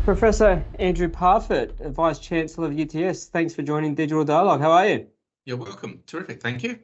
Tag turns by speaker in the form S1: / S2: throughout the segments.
S1: Professor Andrew Parfitt, Vice Chancellor of UTS. Thanks for joining Digital Dialogue. How are you?
S2: You're welcome. Terrific. Thank you.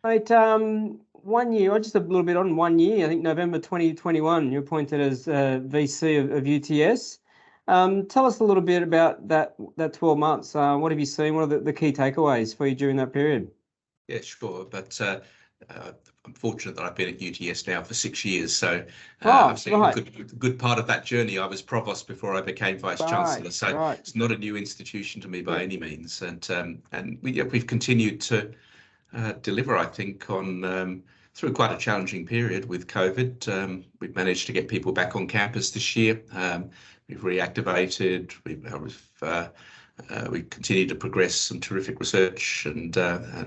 S1: Mate, 1 year, just a little bit on 1 year, I think November 2021, you're appointed as VC of UTS. Tell us a little bit about that 12 months. What have you seen? What are the key takeaways for you during that period?
S2: Yeah, sure. But I'm fortunate that I've been at UTS now for 6 years. So
S1: Oh,
S2: I've seen
S1: right.
S2: a good part of that journey. I was Provost before I became Vice Chancellor. So
S1: Right.
S2: it's not a new institution to me by any means. And we've continued to deliver, I think, on through quite a challenging period with COVID. We've managed to get people back on campus this year. We've reactivated. We continue to progress some terrific research and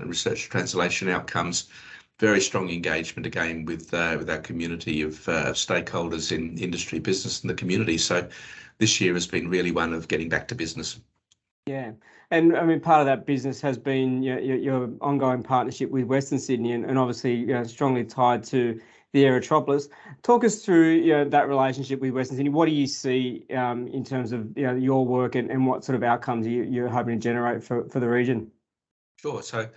S2: research translation outcomes. Very strong engagement again with our community of stakeholders in industry, business, and the community. So this year has been really one of getting back to business.
S1: Yeah, and I mean, part of that business has been your ongoing partnership with Western Sydney, and obviously strongly tied to the Aerotropolis. Talk us through that relationship with Western Sydney. What do you see in terms of your work and what sort of outcomes you're hoping to generate for the region?
S2: Sure. So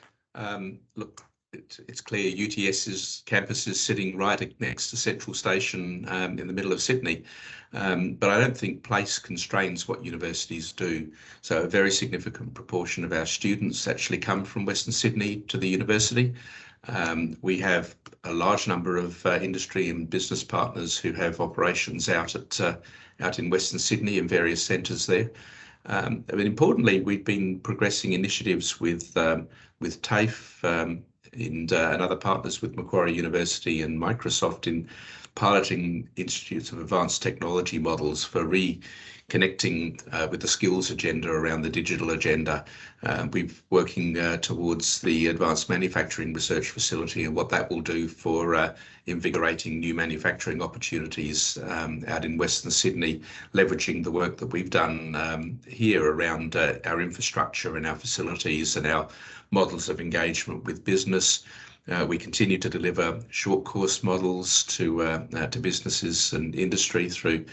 S2: look, it's clear UTS's campus is sitting right next to Central Station in the middle of Sydney. But I don't think place constrains what universities do. So a very significant proportion of our students actually come from Western Sydney to the university. We have a large number of industry and business partners who have operations out in Western Sydney in various centres there. But importantly, we've been progressing initiatives with TAFE and other partners with Macquarie University and Microsoft in piloting institutes of advanced technology models for reconnecting with the skills agenda around the digital agenda. We're working towards the Advanced Manufacturing Research Facility and what that will do for invigorating new manufacturing opportunities out in Western Sydney, leveraging the work that we've done here around our infrastructure and our facilities and our models of engagement with business. We continue to deliver short course models to businesses and industry through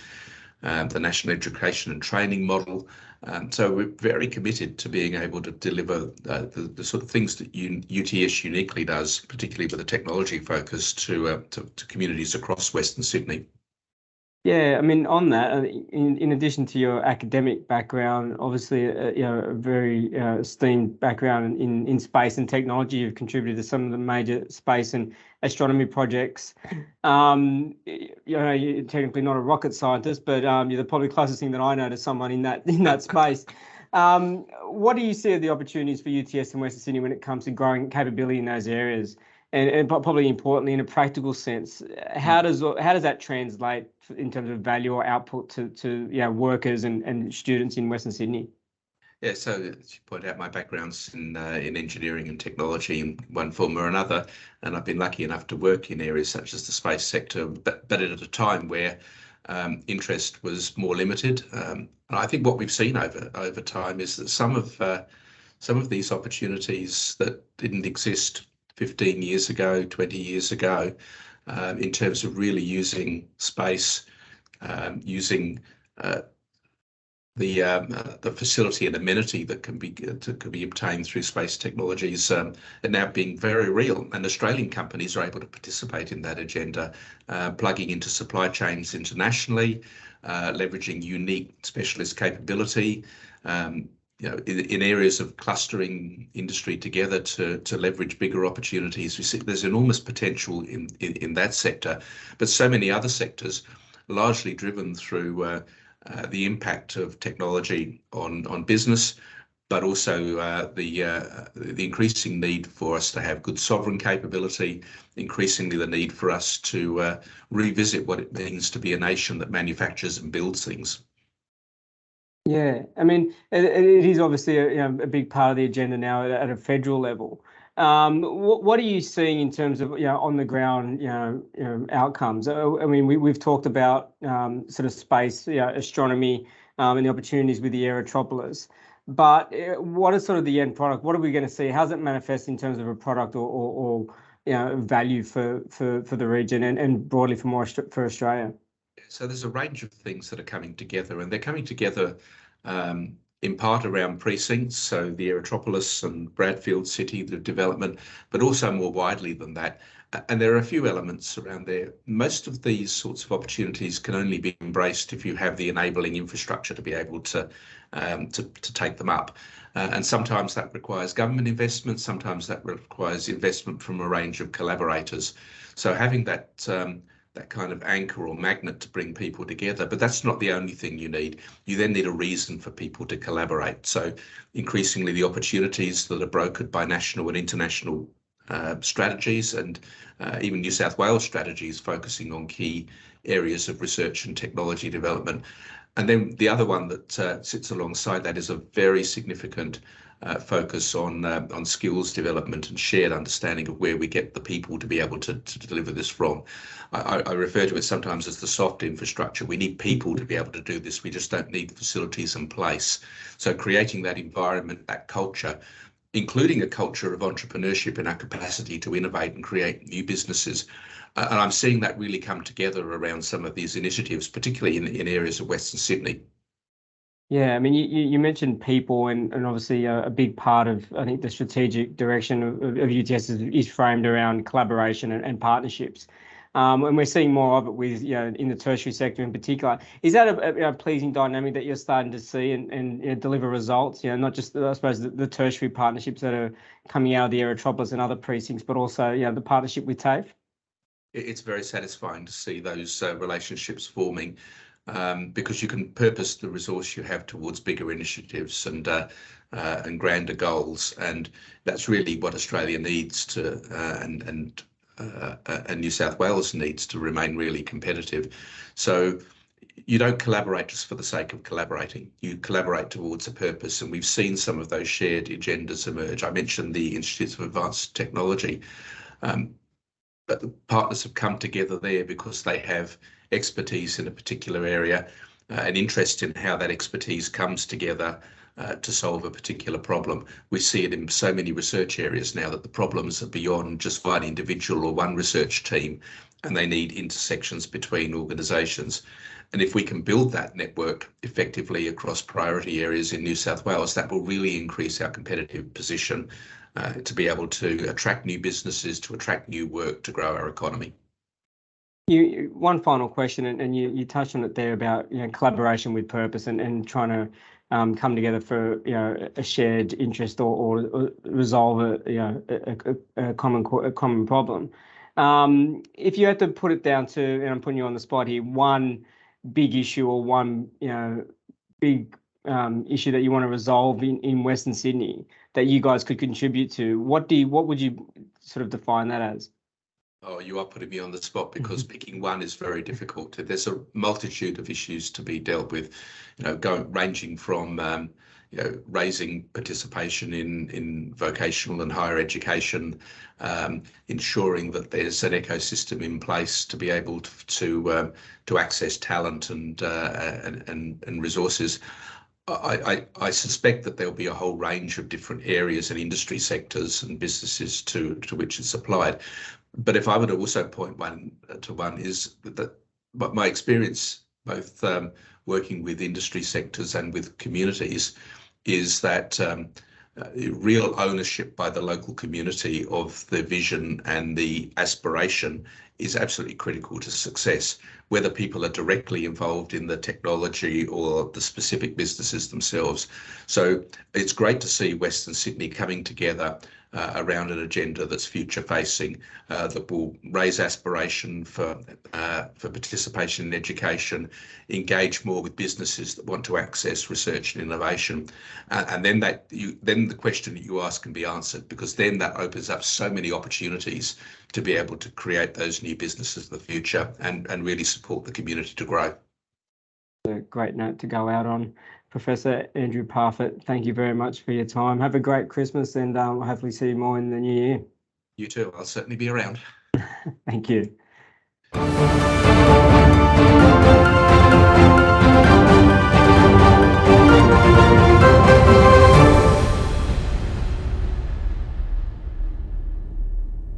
S2: the National Education and Training Model. So we're very committed to being able to deliver the sort of things that UTS uniquely does, particularly with a technology focus to communities across Western Sydney.
S1: Yeah, I mean, on that, in addition to your academic background, obviously, a very esteemed background in space and technology, you've contributed to some of the major space and astronomy projects. You're technically not a rocket scientist, but you're probably the closest thing that I know to someone in that space. What do you see are the opportunities for UTS in Western Sydney when it comes to growing capability in those areas? And probably importantly, in a practical sense, how does that translate in terms of value or output to workers and students in Western Sydney?
S2: Yeah, so as you point out, my background's in engineering and technology in one form or another, and I've been lucky enough to work in areas such as the space sector, but at a time where interest was more limited. And I think what we've seen over time is that some of these opportunities that didn't exist 15 years ago, 20 years ago, in terms of really using space, using the facility and amenity that can be obtained through space technologies are now being very real, and Australian companies are able to participate in that agenda, plugging into supply chains internationally, leveraging unique specialist capability. In areas of clustering industry together to leverage bigger opportunities. We see there's enormous potential in that sector, but so many other sectors, largely driven through the impact of technology on business, but also the increasing need for us to have good sovereign capability, increasingly the need for us to revisit what it means to be a nation that manufactures and builds things.
S1: Yeah, I mean, it is obviously a big part of the agenda now at a federal level. What are you seeing in terms of on the ground outcomes? I mean, we've talked about sort of space, astronomy, and the opportunities with the Aerotropolis. But what is sort of the end product? What are we going to see? How's it manifest in terms of a product or value for the region and broadly for Australia?
S2: So there's a range of things that are coming together, and they're coming together in part around precincts, so the Aerotropolis and Bradfield City, the development, but also more widely than that. And there are a few elements around there. Most of these sorts of opportunities can only be embraced if you have the enabling infrastructure to be able to take them up. And sometimes that requires government investment, sometimes that requires investment from a range of collaborators. So having that kind of anchor or magnet to bring people together, but that's not the only thing you need. You then need a reason for people to collaborate. So increasingly the opportunities that are brokered by national and international strategies, and even New South Wales strategies focusing on key areas of research and technology development. And then the other one that sits alongside that is a very significant focus on skills development and shared understanding of where we get the people to be able to deliver this from. I refer to it sometimes as the soft infrastructure. We need people to be able to do this. We just don't need the facilities in place. So creating that environment, that culture, including a culture of entrepreneurship and our capacity to innovate and create new businesses. And I'm seeing that really come together around some of these initiatives, particularly in areas of Western Sydney.
S1: Yeah, I mean, you mentioned people, and obviously a big part of, I think, the strategic direction of UTS is framed around collaboration and partnerships. And we're seeing more of it with, in the tertiary sector in particular. Is that a pleasing dynamic that you're starting to see and deliver results? Not just, I suppose, the tertiary partnerships that are coming out of the Aerotropolis and other precincts, but also, the partnership with TAFE?
S2: It's very satisfying to see those relationships forming. Because you can purpose the resource you have towards bigger initiatives and grander goals, and that's really what Australia needs to, and New South Wales needs to remain really competitive. So you don't collaborate just for the sake of collaborating. You collaborate towards a purpose, and we've seen some of those shared agendas emerge. I mentioned the Institutes of Advanced Technology. But the partners have come together there because they have expertise in a particular area, an interest in how that expertise comes together to solve a particular problem. We see it in so many research areas now that the problems are beyond just one individual or one research team, and they need intersections between organisations. And if we can build that network effectively across priority areas in New South Wales, that will really increase our competitive position to be able to attract new businesses, to attract new work, to grow our economy.
S1: One final question, and you touched on it there about collaboration with purpose and trying to come together for a shared interest or resolve a common problem. If you had to put it down to, and I'm putting you on the spot here, one big issue or one big issue that you want to resolve in Western Sydney that you guys could contribute to, what would you sort of define that as?
S2: Oh, you are putting me on the spot because picking one is very difficult. There's a multitude of issues to be dealt with, ranging from raising participation in vocational and higher education, ensuring that there's an ecosystem in place to be able to access talent and resources. I suspect that there'll be a whole range of different areas and industry sectors and businesses to which it's applied. But if I were to also point one is that my experience, both working with industry sectors and with communities, is that real ownership by the local community of the vision and the aspiration is absolutely critical to success, whether people are directly involved in the technology or the specific businesses themselves. So it's great to see Western Sydney coming together around an agenda that's future facing, that will raise aspiration for participation in education, engage more with businesses that want to access research and innovation, and then the question that you ask can be answered, because then that opens up so many opportunities to be able to create those new businesses of the future and really support the community to grow.
S1: A great note to go out on. Professor Andrew Parfitt, thank you very much for your time. Have a great Christmas, and I'll hopefully see you more in the new year.
S2: You too. I'll certainly be around.
S1: Thank you.